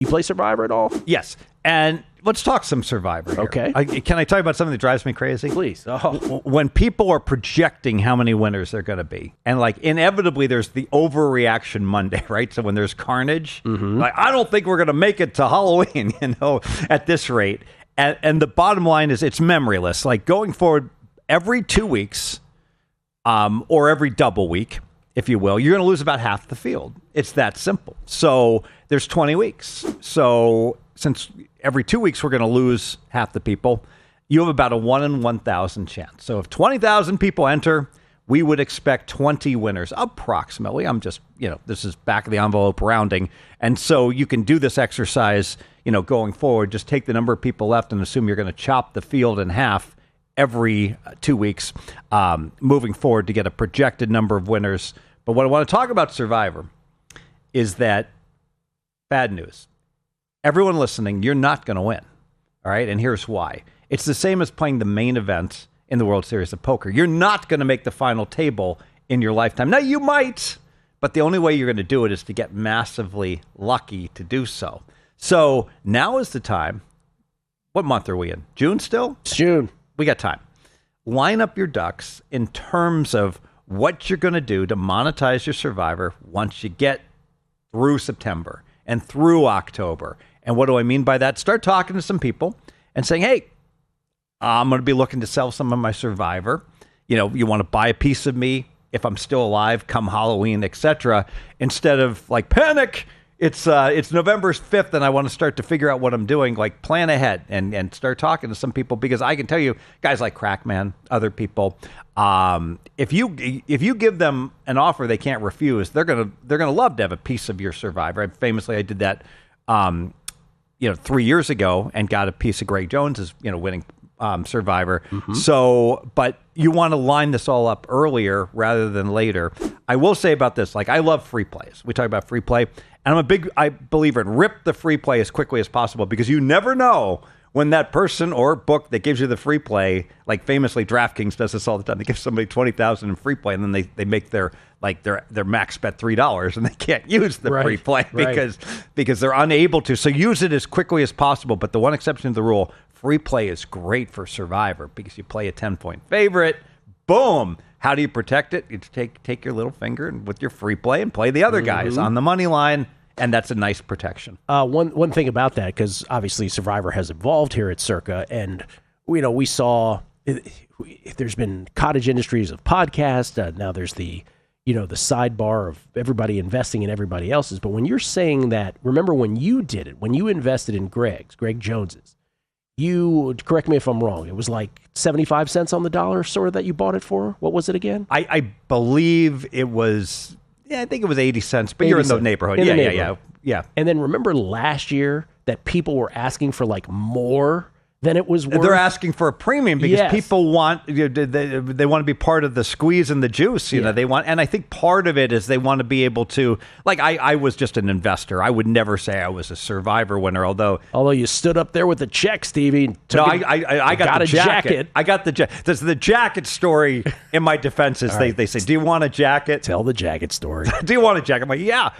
You play Survivor at all? Yes. And let's talk some Survivor here. Okay. Can I tell you about something that drives me crazy? Please. Oh. When people are projecting how many winners they're going to be, and like inevitably there's the overreaction Monday, right? So when there's carnage, like I don't think we're going to make it to Halloween, at this rate. And the bottom line is it's memoryless. Like going forward, every 2 weeks, or every double week, if you will, you're going to lose about half the field. It's that simple. So there's 20 weeks. So since every 2 weeks we're going to lose half the people, you have about a 1 in 1,000 chance. So if 20,000 people enter, we would expect 20 winners, approximately. I'm just, this is back of the envelope rounding. And so you can do this exercise, going forward. Just take the number of people left and assume you're going to chop the field in half every 2 weeks, moving forward to get a projected number of winners. But what I want to talk about Survivor is that bad news. Everyone listening, you're not going to win. All right. And here's why. It's the same as playing the main event in the World Series of Poker. You're not going to make the final table in your lifetime. Now, you might, but the only way you're going to do it is to get massively lucky to do so. So now is the time. What month are we in? June still? It's June. We got time. Line up your ducks in terms of what you're going to do to monetize your Survivor once you get through September and through October. And what do I mean by that? Start talking to some people and saying, hey, I'm going to be looking to sell some of my Survivor. You want to buy a piece of me if I'm still alive come Halloween, etc. Instead of like panic. It's November 5th and I want to start to figure out what I'm doing. Like plan ahead and start talking to some people, because I can tell you guys like Crackman, other people, if you give them an offer they can't refuse, they're gonna love to have a piece of your Survivor. I did that 3 years ago and got a piece of Greg Jones's winning Survivor. So, but you want to line this all up earlier rather than later. I will say about this, like I love free plays. We talk about free play, and I'm a big believer in rip the free play as quickly as possible, because you never know when that person or book that gives you the free play, like famously DraftKings does this all the time. They give somebody $20,000 in free play, and then they make their max bet $3, and they can't use the free play because they're unable to. So use it as quickly as possible. But the one exception to the rule, free play is great for Survivor because you play a 10-point favorite. Boom. How do you protect it? You take your little finger and with your free play and play the other guys on the money line. And that's a nice protection. One thing about that, because obviously Survivor has evolved here at Circa, and we saw there's been cottage industries of podcasts. Now there's the sidebar of everybody investing in everybody else's. But when you're saying that, remember when you did it, when you invested in Greg Jones's, you, correct me if I'm wrong, it was like 75 cents on the dollar sort of that you bought it for? What was it again? I believe it was... Yeah, I think it was 80 cents, but you're in the neighborhood. Yeah. And then remember last year that people were asking for like more than it was worth? They're asking for a premium because people want, they want to be part of the squeeze and the juice. They want, and I think part of it is they want to be able to, like I was just an investor. I would never say I was a Survivor winner, although you stood up there with the check, Stevie. I got the jacket. I got the jacket. There's the jacket story in my defense is they say, do you want a jacket? Tell the jacket story. Do you want a jacket? I'm like, yeah.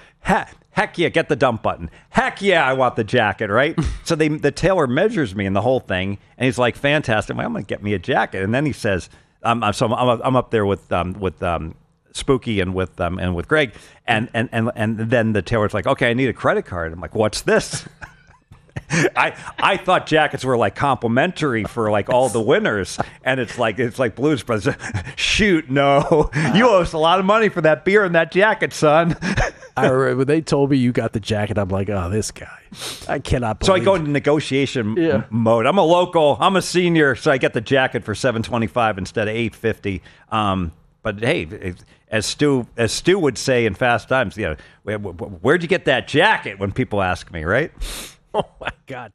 Heck yeah, get the dump button. Heck yeah, I want the jacket, right? So the tailor measures me in the whole thing, and he's like, fantastic. I'm going to get me a jacket. And then he says, I'm up there with Spooky and with Greg, and then the tailor's like, okay, I need a credit card. I'm like, what's this? I thought jackets were like complimentary for like all the winners, and it's like Blues Brothers. Shoot, no, you owe us a lot of money for that beer and that jacket, son. I remember when they told me you got the jacket, I'm like, oh, this guy. I cannot believe. So I go into negotiation mode. I'm a local. I'm a senior, so I get the jacket for $7.25 instead of $8.50. But hey, as Stu would say in Fast Times, where'd you get that jacket? When people ask me, right? Oh my God.